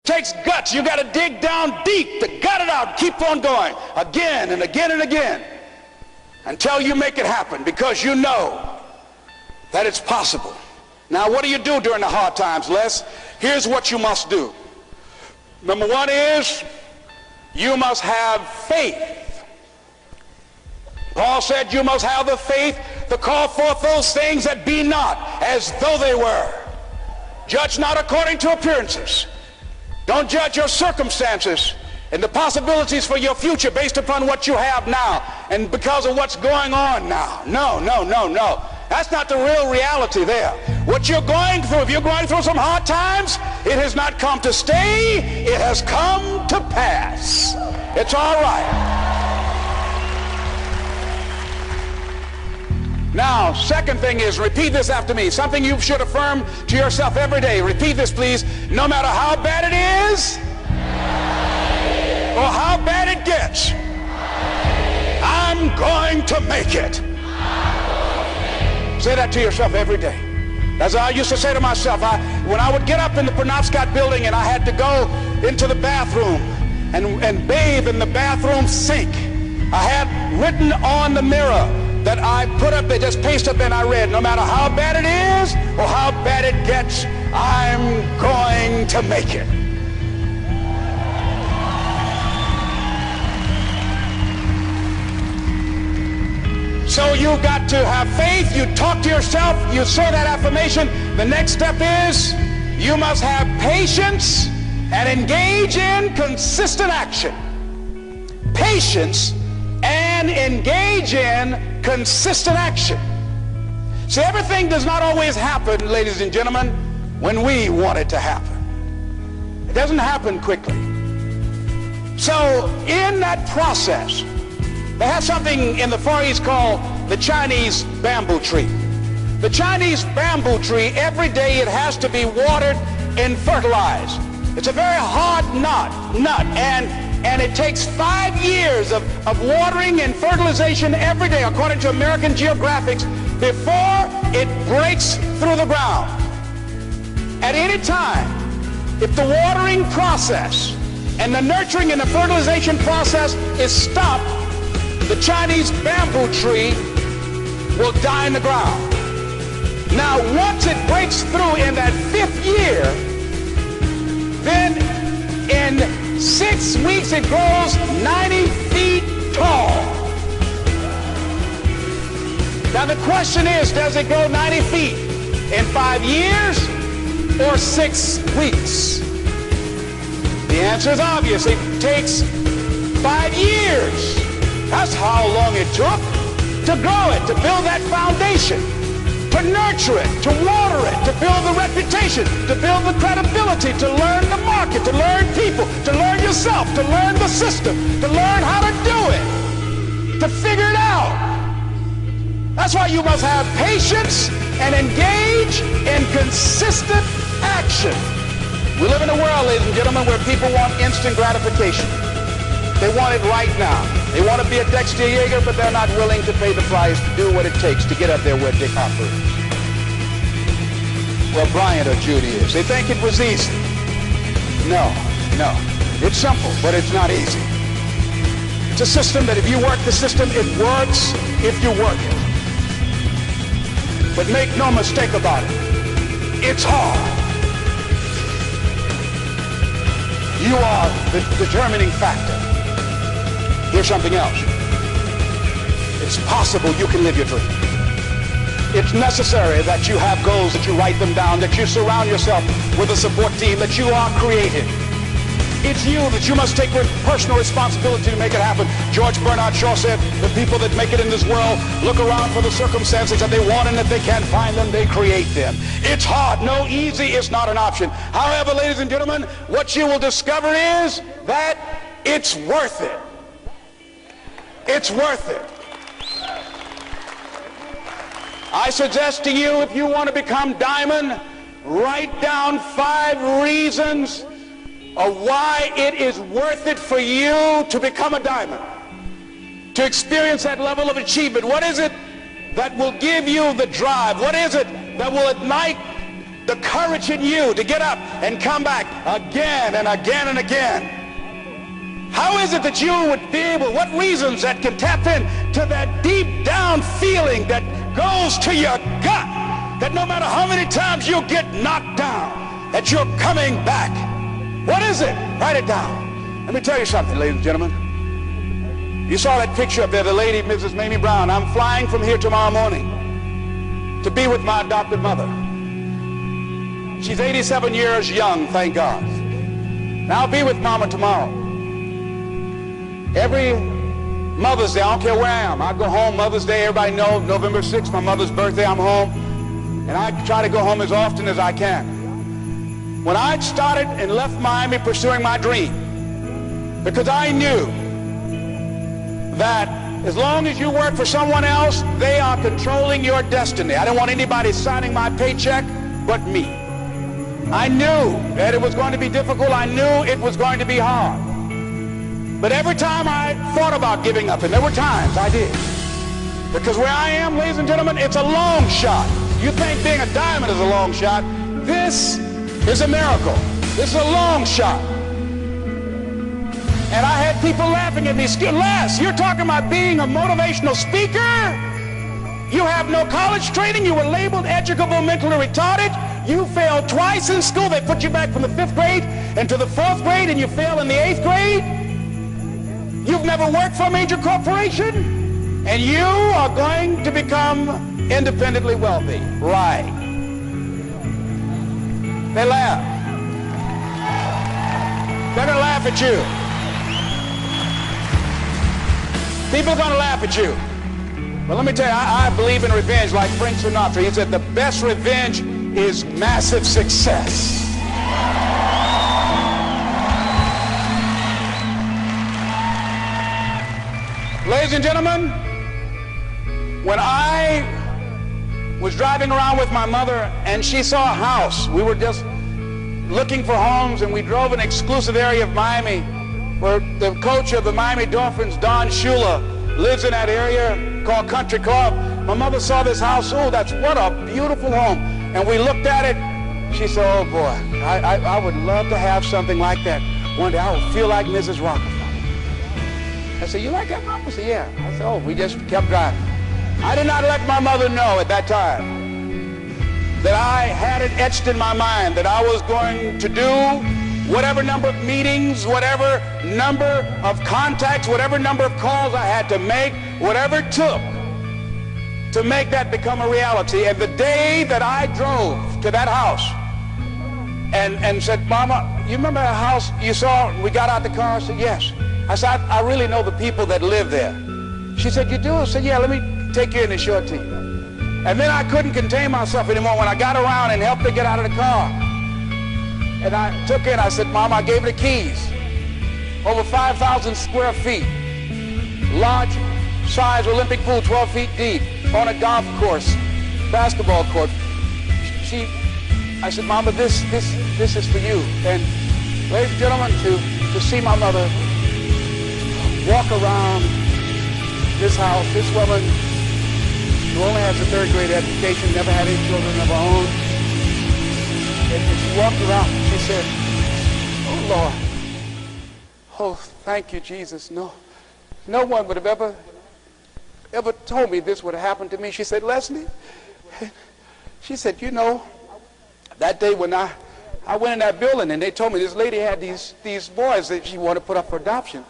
Takes guts. You got to dig down deep to gut it out. Keep on going again and again and again until you make it happen, because you know that it's possible. Now, what do you do during the hard times, Les? Here's what you must do. Number one is you must have faith. Paul said you must have the faith to call forth those things that be not as though they were. Judge not according to appearances. Don't judge your circumstances and the possibilities for your future based upon what you have now and because of what's going on now. No, no, no, no. That's not the real reality there. What you're going through, if you're going through some hard times, it has not come to stay. It has come to pass. It's all right. Now, second thing is, repeat this after me. Something you should affirm to yourself every day. Repeat this, please. No matter how bad it is or how bad it gets, I'm going to make it. Say that to yourself every day. As I used to say to myself, when I would get up in the Penobscot building and I had to go into the bathroom and bathe in the bathroom sink, I had written on the mirror that I put up, they just pasted up, and I read, no matter how bad it is or how bad it gets, I'm going to make it. So you've got to have faith. You talk to yourself, you say that affirmation. The next step is you must have patience and engage in consistent action. Patience and engage in consistent action. See, everything does not always happen, ladies and gentlemen, when we want it to happen. It doesn't happen quickly. So in that process, they have something in the Far East called the Chinese bamboo tree. The Chinese bamboo tree, every day it has to be watered and fertilized. It's a very hard nut, and it takes 5 years of watering and fertilization every day, according to American Geographics, before it breaks through the ground. At any time, if the watering process and the nurturing and the fertilization process is stopped, the Chinese bamboo tree will die in the ground. Now, once it breaks through in that 5th year, then in 6 weeks it grows 90 feet tall. Now the question is, does it grow 90 feet in 5 years or 6 weeks? The answer is obvious. It takes 5 years. That's how long it took to grow it, to build that foundation, to nurture it, to water it, to build the reputation, to build the credibility, to learn the market, to learn people, to learn yourself, to learn the system, to learn how to do it, to figure it out. That's why you must have patience and engage in consistent action. We live in a world, ladies and gentlemen, where people want instant gratification. They want it right now. They want to be a Dexter Yeager, but they're not willing to pay the price to do what it takes to get up there where Dick Hopper is. Well, Bryant or Judy is. They think it was easy. No. It's simple, but it's not easy. It's a system that if you work the system, it works if you work it. But make no mistake about it, it's hard. You are the determining factor. Here's something else. It's possible you can live your dream. It's necessary that you have goals, that you write them down, that you surround yourself with a support team, that you are creative. It's you that you must take personal responsibility to make it happen. George Bernard Shaw said, the people that make it in this world look around for the circumstances that they want, and if they can't find them, they create them. It's hard. No, easy is not an option. However, ladies and gentlemen, what you will discover is that it's worth it. It's worth it. I suggest to you, if you want to become diamond, write down 5 reasons of why it is worth it for you to become a diamond, to experience that level of achievement. What is it that will give you the drive? What is it that will ignite the courage in you to get up and come back again and again and again? How is it that you would be able, what reasons that can tap in to that deep down feeling that goes to your gut, that no matter how many times you get knocked down, that you're coming back? What is it? Write it down. Let me tell you something, ladies and gentlemen. You saw that picture up there, the lady, Mrs. Mamie Brown. I'm flying from here tomorrow morning to be with my adopted mother. She's 87 years young, thank God. And I'll be with Mama tomorrow. Every Mother's Day, I don't care where I am, I go home. Mother's Day, everybody knows, November 6th, my mother's birthday, I'm home. And I try to go home as often as I can. When I started and left Miami pursuing my dream, because I knew that as long as you work for someone else, they are controlling your destiny. I didn't want anybody signing my paycheck but me. I knew that it was going to be difficult. I knew it was going to be hard. But every time I thought about giving up, and there were times I did, because where I am, ladies and gentlemen, it's a long shot. You think being a diamond is a long shot? This is a miracle. This is a long shot. And I had people laughing at me. Les, you're talking about being a motivational speaker? You have no college training. You were labeled educable, mentally retarded. You failed twice in school. They put you back from the 5th grade into the 4th grade, and you failed in the 8th grade. You've never worked for a major corporation, and you are going to become independently wealthy. Right. They laugh. They're going to laugh at you. People are going to laugh at you. But let me tell you, I believe in revenge like Frank Sinatra. He said the best revenge is massive success. Ladies and gentlemen, when I was driving around with my mother and she saw a house, we were just looking for homes, and we drove an exclusive area of Miami where the coach of the Miami Dolphins, Don Shula, lives in that area called Country Club. My mother saw this house. Oh, what a beautiful home. And we looked at it. She said, oh boy, I would love to have something like that. One day I would feel like Mrs. Rockefeller. I said, you like that, Mom? I said, yeah. I said, oh, we just kept driving. I did not let my mother know at that time that I had it etched in my mind that I was going to do whatever number of meetings, whatever number of contacts, whatever number of calls I had to make, whatever it took to make that become a reality. And the day that I drove to that house and said, Mama, you remember that house you saw? We got out the car. I said, yes. I said, I really know the people that live there. She said, you do? I said, yeah, let me take you in and show it to you. And then I couldn't contain myself anymore when I got around and helped her get out of the car. And I took her in, I said, Mom, I gave her the keys. Over 5,000 square feet. Large size Olympic pool, 12 feet deep, on a golf course, basketball court. I said, Mama, this is for you. And ladies and gentlemen, to see my mother walk around this house, this woman who only has a 3rd grade education, never had any children of her own. And she walked around and she said, oh Lord, oh thank you Jesus. No one would have ever told me this would have happened to me. She said, Leslie, she said, you know, that day when I went in that building and they told me this lady had these boys that she wanted to put up for adoption.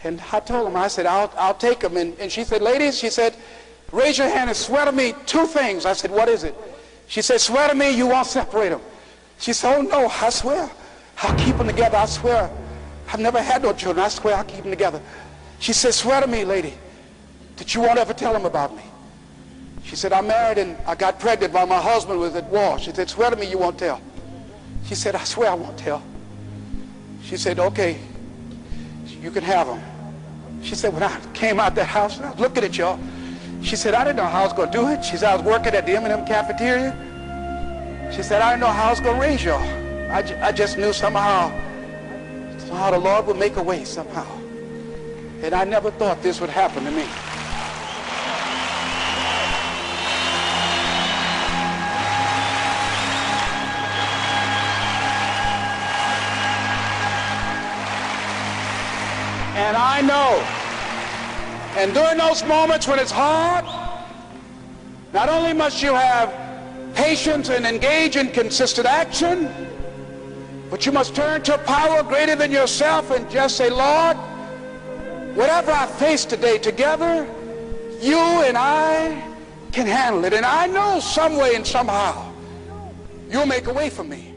And I told them, I said, I'll take them. And she said, ladies, she said, raise your hand and swear to me 2 things. I said, what is it? She said, swear to me you won't separate them. She said, oh no, I swear. I'll keep them together, I swear. I've never had no children, I swear I'll keep them together. She said, swear to me, lady, that you won't ever tell them about me. She said, I'm married and I got pregnant while my husband was at war. She said, swear to me you won't tell. She said, I swear I won't tell. She said, okay, you can have them. She said, when I came out that house, and I was looking at y'all, she said, I didn't know how I was going to do it. She said, I was working at the M&M cafeteria. She said, I didn't know how I was going to raise y'all. I just knew somehow the Lord would make a way somehow. And I never thought this would happen to me. And I know. And during those moments when it's hard, not only must you have patience and engage in consistent action, but you must turn to a power greater than yourself and just say, Lord, whatever I face today together, you and I can handle it. And I know some way and somehow you'll make a way for me.